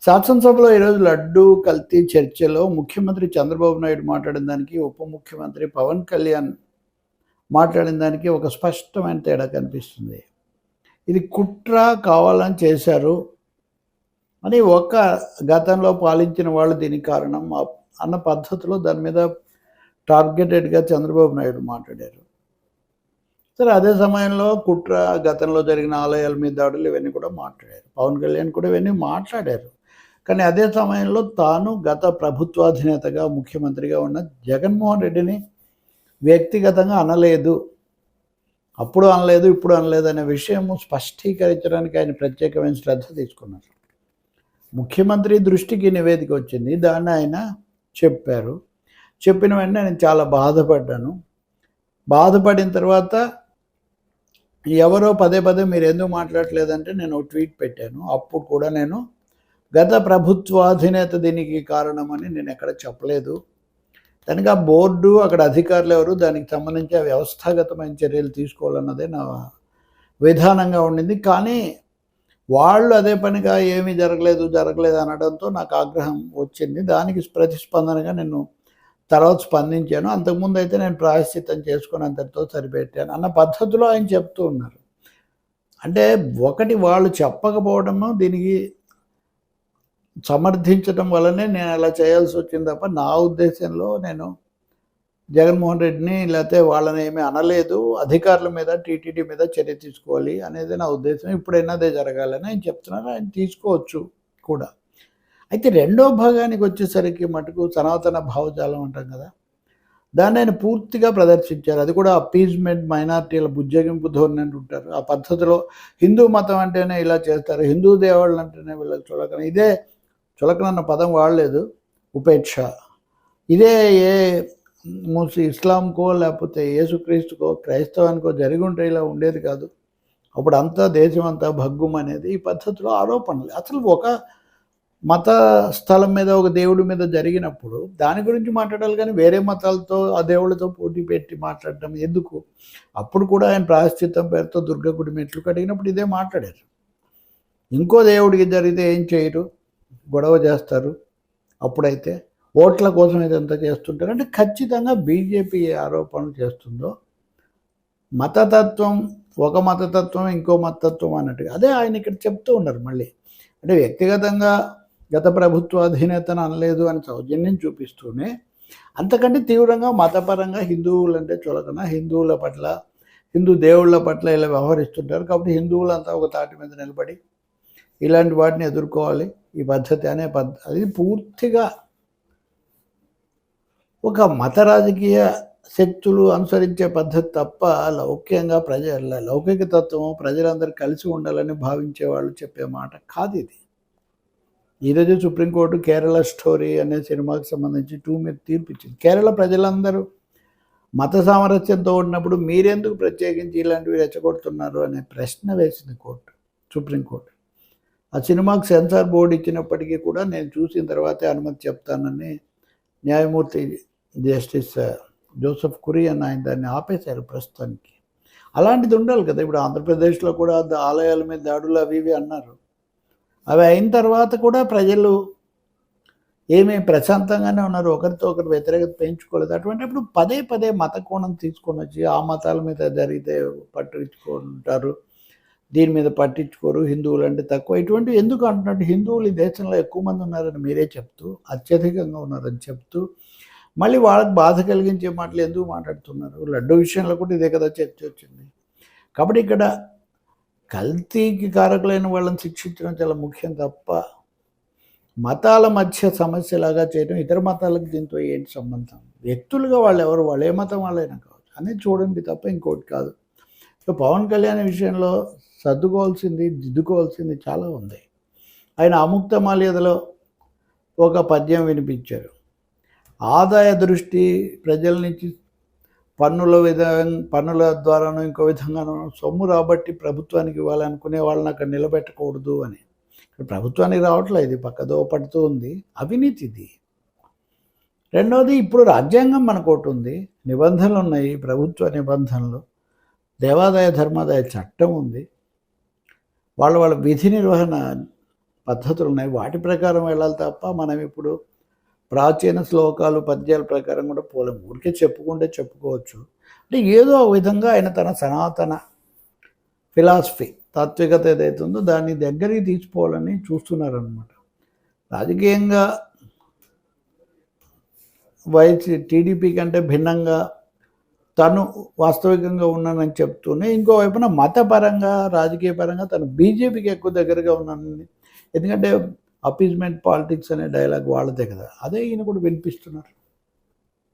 శాసనసభలో ఈరోజు లడ్డూ కల్తీ చర్చలో ముఖ్యమంత్రి చంద్రబాబు నాయుడు మాట్లాడిన దానికి, ఉప ముఖ్యమంత్రి పవన్ కళ్యాణ్ మాట్లాడిన దానికి ఒక స్పష్టమైన తేడా కనిపిస్తుంది. ఇది కుట్ర కావాలని చేశారు అని గతంలో పాలించిన వాళ్ళు దీనికి కారణం అన్న పద్ధతిలో దాని మీద టార్గెటెడ్గా చంద్రబాబు నాయుడు మాట్లాడారు. సరే, అదే సమయంలో కుట్ర, గతంలో జరిగిన ఆలయాల మీద దాడులు ఇవన్నీ కూడా మాట్లాడారు. పవన్ కళ్యాణ్ కూడా ఇవన్నీ మాట్లాడారు. కానీ అదే సమయంలో తాను గత ప్రభుత్వాధినేతగా, ముఖ్యమంత్రిగా ఉన్న జగన్మోహన్ రెడ్డిని వ్యక్తిగతంగా అనలేదు, అప్పుడు అనలేదు, ఇప్పుడు అనలేదు అనే విషయము స్పష్టీకరించడానికి ఆయన ప్రత్యేకమైన శ్రద్ధ తీసుకున్నారు. ముఖ్యమంత్రి దృష్టికి నివేదిక వచ్చింది, దాన్ని ఆయన చెప్పారు. చెప్పిన వెంటనే నేను చాలా బాధపడ్డాను. బాధపడిన తర్వాత ఎవరో పదే పదే మీరు ఎందుకు మాట్లాడలేదంటే నేను ట్వీట్ పెట్టాను. అప్పుడు కూడా నేను గత ప్రభుత్వాధినేత దీనికి కారణమని నేను ఎక్కడ చెప్పలేదు. దానికి ఆ బోర్డు, అక్కడ అధికారులు ఎవరు, దానికి సంబంధించి ఆ వ్యవస్థాగతమైన చర్యలు తీసుకోవాలన్నదే నా విధానంగా ఉండింది. కానీ వాళ్ళు అదే పనిగా ఏమీ జరగలేదు అనడంతో నాకు ఆగ్రహం వచ్చింది. దానికి ప్రతిస్పందనగా నేను తర్వాత స్పందించాను. అంతకుముందు అయితే నేను ప్రాయశ్చిత్తం చేసుకుని అంతటితో సరిపెట్టాను అన్న పద్ధతిలో ఆయన చెప్తూ ఉన్నారు. అంటే ఒకటి, వాళ్ళు చెప్పకపోవడము దీనికి సమర్థించడం వల్లనే నేను అలా చేయాల్సి వచ్చింది తప్ప, నా ఉద్దేశంలో నేను జగన్మోహన్ రెడ్డిని లేకపోతే వాళ్ళని ఏమీ అనలేదు. అధికారుల మీద, టీటీడీ మీద చర్య తీసుకోవాలి అనేది నా ఉద్దేశం. ఇప్పుడైనా అదే జరగాలని ఆయన చెప్తున్నారు. ఆయన తీసుకోవచ్చు కూడా. అయితే రెండో భాగానికి వచ్చేసరికి మటుకు సనాతన భావజాలం అంటాం కదా, దాన్ని ఆయన పూర్తిగా ప్రదర్శించారు. అది కూడా అపీజ్మెంట్, మైనారిటీల బుజ్జగింపు ధోరణి అంటుంటారు. ఆ పద్ధతిలో హిందూ మతం అంటేనే ఇలా చేస్తారు, హిందూ దేవుళ్ళు అంటేనే వీళ్ళకి చులకన. ఇదే చులకన అన్న పదం వాడలేదు, ఉపేక్ష. ఇదే ఏ ఇస్లాంకో లేకపోతే యేసుక్రీస్తుకో, క్రైస్తవానికో జరిగి ఉంటే ఇలా ఉండేది కాదు. అప్పుడు అంతా దేశం అంతా భగ్గుం అనేది ఈ పద్ధతిలో ఆరోపణలు. అసలు ఒక మత స్థలం మీద, ఒక దేవుడి మీద జరిగినప్పుడు దాని గురించి మాట్లాడాలి, కానీ వేరే మతాలతో, ఆ దేవుళ్ళతో పోటీ పెట్టి మాట్లాడటం ఎందుకు? అప్పుడు కూడా ఆయన ప్రాయశ్చిత్తం పేరుతో దుర్గ గుడి మెట్లు కడిగినప్పుడు ఇదే మాట్లాడారు. ఇంకో దేవుడికి జరిగితే ఏం చేయరు, గొడవ చేస్తారు. అప్పుడైతే ఓట్ల కోసం ఇదంతా చేస్తుంటారు. అంటే ఖచ్చితంగా బీజేపీ ఏ ఆరోపణలు చేస్తుందో, మతతత్వం, ఒక మతతత్వం ఇంకో మతతత్వం అన్నట్టుగా అదే ఆయన ఇక్కడ చెప్తూ ఉన్నారు. మళ్ళీ అంటే వ్యక్తిగతంగా గత ప్రభుత్వ అధినేతను అనలేదు అని సౌజన్యం చూపిస్తూనే, అంతకంటే తీవ్రంగా మతపరంగా హిందువులంటే చులకన, హిందువుల పట్ల, హిందూ దేవుళ్ళ పట్ల ఇలా వ్యవహరిస్తుంటారు. కాబట్టి హిందువులంతా ఒక తాటి మీద నిలబడి ఇలాంటి వాటిని ఎదుర్కోవాలి, ఈ పద్ధతి అనే అది పూర్తిగా ఒక మత రాజకీయ శక్తులు అనుసరించే పద్ధతి తప్ప, లౌకికంగా లౌకిక తత్వం ప్రజలందరూ కలిసి ఉండాలని భావించే వాళ్ళు చెప్పే మాట కాదు ఇది. ఈరోజు సుప్రీంకోర్టు కేరళ స్టోరీ అనే సినిమాకి సంబంధించి 2 మీద తీర్పు ఇచ్చింది. కేరళ ప్రజలందరూ మత సామరస్యంతో ఉన్నప్పుడు మీరెందుకు ప్రత్యేకించి ఇలాంటివి రెచ్చగొడుతున్నారు అనే ప్రశ్న వేసింది సుప్రీంకోర్టు. ఆ సినిమాకు సెన్సార్ బోర్డు ఇచ్చినప్పటికీ కూడా నేను చూసిన తర్వాతే అనుమతి చెప్తానని న్యాయమూర్తి జస్టిస్ జోసెఫ్ కురియన్ ఆయన దాన్ని ఆపేశారు ప్రస్తుతానికి. అలాంటిది ఉండాలి కదా. ఇప్పుడు ఆంధ్రప్రదేశ్లో కూడా ఆలయాల మీద దాడులు అవి ఇవి అన్నారు. అవి అయిన తర్వాత కూడా ప్రజలు ఏమీ ప్రశాంతంగానే ఉన్నారు, ఒకరితో ఒకరు వ్యతిరేకత పెంచుకోలేదు. అటువంటిప్పుడు పదే పదే మత కోణం తీసుకొని వచ్చి ఆ మతాల మీద జరిగితే పట్టించుకుంటారు, దీని మీద పట్టించుకోరు, హిందువులు అంటే తక్కువ, ఇటువంటివి ఎందుకు అంటున్నట్టు? హిందువులు ఈ దేశంలో ఎక్కువ మంది ఉన్నారని మీరే చెప్తూ, అత్యధికంగా ఉన్నారని చెప్తూ, మళ్ళీ వాళ్ళకి బాధ కలిగించే మాటలు ఎందుకు మాట్లాడుతున్నారు? లడ్డు విషయంలో కూడా ఇదే కదా చర్చ వచ్చింది. కాబట్టి ఇక్కడ కల్తీకి కారకులైన వాళ్ళని శిక్షించడం చాలా ముఖ్యం తప్ప, మతాల మధ్య సమస్యలాగా చేయడం, ఇతర మతాలకు దీంతో ఏంటి సంబంధం? వ్యక్తులుగా వాళ్ళు ఎవరు, వాళ్ళు ఏ మతం వాళ్ళైనా కావచ్చు అనేది చూడండి తప్ప ఇంకోటి కాదు. సో పవన్ కళ్యాణ్ విషయంలో సర్దుకోవాల్సింది, దిద్దుకోవాల్సింది చాలా ఉంది. ఆయన అముక్త మాల్యదలో ఒక పద్యం వినిపించారు. ఆదాయ దృష్టి ప్రజల నుంచి పన్నుల ద్వారానో ఇంకో విధంగానో సొమ్ము రాబట్టి ప్రభుత్వానికి ఇవ్వాలనుకునే వాళ్ళని అక్కడ నిలబెట్టకూడదు అని. ఇక్కడ ప్రభుత్వానికి రావట్లేదు, ఇది పక్కదో పడుతూ ఉంది, అవినీతి ఇది. రెండవది, ఇప్పుడు రాజ్యాంగం మనకోటి ఉంది, నిబంధనలు ఉన్నాయి, ప్రభుత్వ నిబంధనలు, దేవాదాయ ధర్మాదాయ చట్టం ఉంది, వాళ్ళ విధి నిర్వహణ పద్ధతులు ఉన్నాయి. వాటి ప్రకారం వెళ్ళాలి తప్ప మనం ఇప్పుడు ప్రాచీన శ్లోకాలు, పద్యాల ప్రకారం కూడా పోలేము. ఊరికే చెప్పుకుంటే చెప్పుకోవచ్చు. అంటే ఏదో ఒక విధంగా ఆయన తన సనాతన ఫిలాసఫీ, తాత్వికత ఏదైతే ఉందో దాన్ని దగ్గరికి తీసుకోవాలని చూస్తున్నారనమాట. రాజకీయంగా టీడీపీ కంటే భిన్నంగా తను వాస్తవికంగా ఉన్నానని చెప్తూనే ఇంకోవైపున మతపరంగా, రాజకీయ పరంగా తను బీజేపీకి ఎక్కువ దగ్గరగా ఉన్నానని, ఎందుకంటే అపీజ్మెంట్ పాలిటిక్స్ అనే డైలాగ్ వాళ్ళదే కదా, అదే ఈయన కూడా వినిపిస్తున్నారు.